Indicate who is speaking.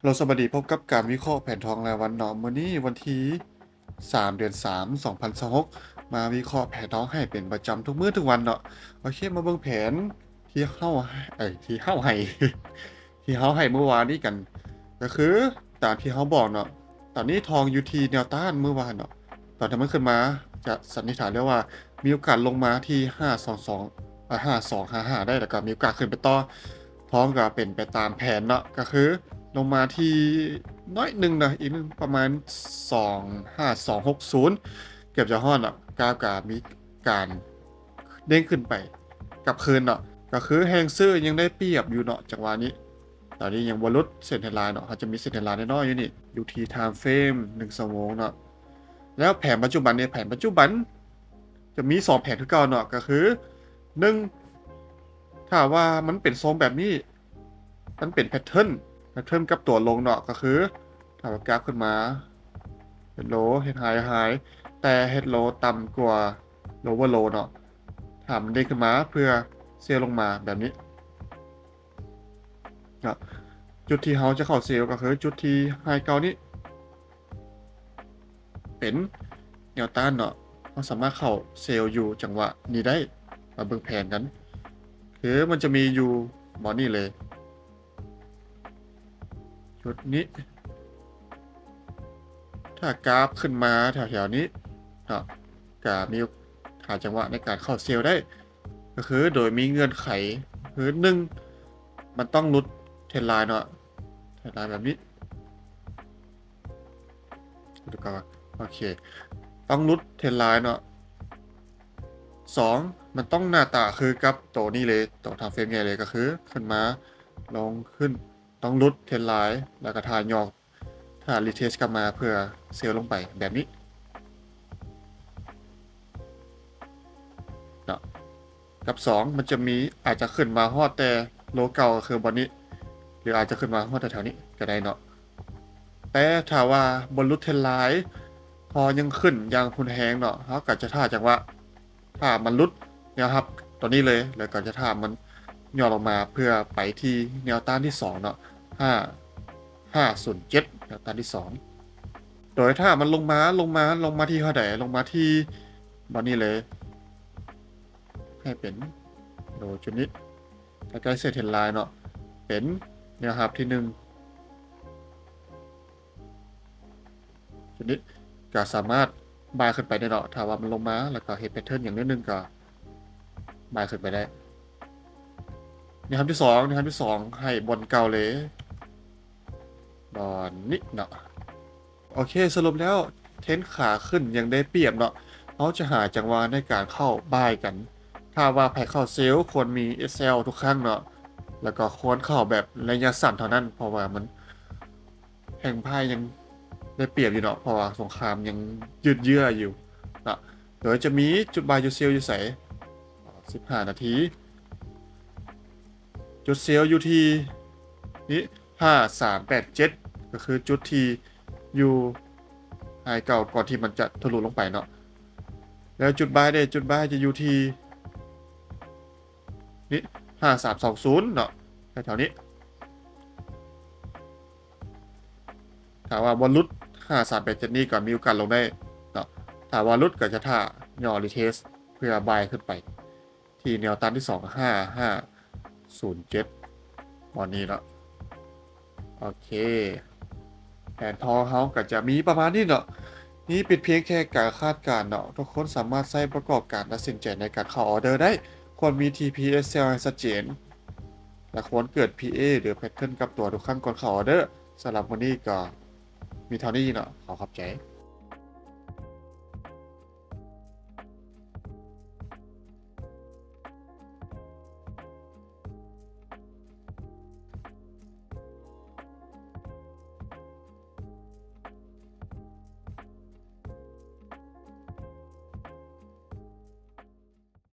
Speaker 1: เราสวัสดีพบกับการวิเคราะห์แผนทองรายวันเนาะมื้อนี้วันที่3เดือน3 2026มาวิเคราะห์แผนทองให้เป็นประจำทุกมื้อทุกวันเนาะโอเคมาเบิ่งแผนที่เฮาที่เฮาให้ที่เฮาให้เมื่อวานนี้กันก็คือตามที่เฮาบอกเนาะตอนนี้ทองอยู่ที่แนวต้านเมื่อวานเนาะตอนที่มันขึ้นมาจะสันนิษฐานได้ว่ามีโอกาสลงมาที่5225255ได้แล้วก็มีโอกาสขึ้นไปต่อทองก็เป็นไปตามแผนเนาะก็คือ ลงมาที่น้อยหนึ่งนะอีกนึงประมาณ25260เกือบจะฮอดอะกาวกามีการเด้งขึ้นไปกลับคืนเนาะก็คือแฮงซื้อยังได้เปรียบอยู่เนาะจังหวะนี้ตอนนี้ยังบ่หลุดเส้นเทรนไลน์เนาะเขาจะมีเส้นเทรนไลน์น้อยๆอยู่นี่อยู่ที่ไทม์เฟรม1ชั่วโมงเนาะแล้วแผนปัจจุบันเนี่ยแผนปัจจุบันจะมี2แผนคือเก่าเนาะก็คือ1ถ้าว่ามันเป็นทรงแบบนี้มันเป็นแพทเทิร์นกับตัวลงเนาะก็คือถ้าว่ากราฟขึ้นมาเฮดโลเฮดไฮแต่เฮดโลต่ำกว่าโลเวอร์โลเนาะถ้ามันเด้งขึ้นมาเพื่อเซลลงมาแบบนี้เนาะจุดที่เขาจะเข้าเซลล์ก็คือจุดที่ไฮเก่านี้เป็นแนวต้านเนาะเขาสามารถเข้าเซลล์อยู่จังหวะนี้ได้มาเบิ่งแผนกันคือมันจะมีอยู่บอนี่เลยจุดนี้ ถ้ากราฟขึ้นมาแถวๆนี้เนาะก็มีหาจังหวะในการเข้าเซลล์ได้ก็คือโดยมีเงื่อนไขคือหนึ่งมันต้องหลุดเทรนไลน์เนาะเทรนไลน์แบบนี้ดูก่อนโอเคต้องหลุดเทรนไลน์เนาะสองมันต้องหน้าตาคือกับตัวนี้เลยตัวทำเฟรมใหญ่เลยก็คือขึ้นมาลงขึ้นต้องหลุดเทรนไลน์แล้วก็ทายอกถ้ารีเทสกลับมาเพื่อเซลล์ลงไปแบบนี้เนาะ กับ2มันจะมีอาจจะขึ้นมาฮอดแต่โลเก่าคือบอนนี้หรืออาจจะขึ้นมาฮอดแถวๆนี้ก็ได้เนาะแต่ถ้าว่าบนรุดเทรนไลน์พอยังขึ้นยังคุณแฮงเนาะเขาก็จะท่าจากว่าถ้ามันรุดนะครับตัวนี้เลยแล้วก็จะท่ามันย่อลงมาเพื่อไปที่แนวต้านที่2เนาะ5507แนวต้านที่2โดยถ้ามันลงมาที่เท่าใดลงมาที่บอนนี้เลยให้เป็นโดจุดนี้ ใกล้ๆเซตเทนไลน์เนาะเป็นแนวรับที่1จุดนี้ก็สามารถบายขึ้นไปได้เนาะถ้าว่ามันลงมาแล้วก็เห็นแพทเทิร์นอย่างนิดนึงก็บายขึ้นไปได้แนวรับที่2แนวรับที่2ให้บนเก่าเลยบอนนี้เนาะโอเคสรุปแล้วเทนขาขึ้นยังได้เปรียบเนาะเขาจะหาจังหวะในการเข้าบายกันถ้าว่าแพ้เข้าเซลล์ควรมี SL ทุกครั้งเนาะแล้วก็ควรเข้าแบบระยะสั้นเท่านั้นเพราะว่ามัน แห่งไพ่ยังได้เปรียบอยู่เนาะเพราะว่าสงครามยังยืดเยื้ออยู่นะเดี๋ยวจะมีจุดบายจุดเซลอยู่ใส่15 นาทีจุดเซลอยู่ที่นี้5387ก็คือจุดที่อยู่ไฮเก่าก่อนที่มันจะทะลุลงไปเนาะแล้วจุดบายได้จุดบายจะอยู่ที่นี้5320เนาะแถวๆนี้ถามว่าบอลลุด5387นี่ก่อนมีโอกาสลงได้เนาะถามว่าลุดก็จะท่าย่อรีเทสเพื่อบายขึ้นไป ที่แนวต้านที่25507วันนี้เนาะโอเคแผนทองเขาก็จะมีประมาณนี้เนาะนี่เป็นเพียงแค่การคาดการณ์เนาะทุกคนสามารถใช้ประกอบการตัดสินใจในการเข้าออเดอร์ได้ควรมี TPSL ให้ชัดเจนและควรเกิด PA หรือ Pattern กับตัวทุกครั้งก่อนเข้าออเดอร์สำหรับวันนี้ก็มีเท่านี้เนาะขอขอบใจ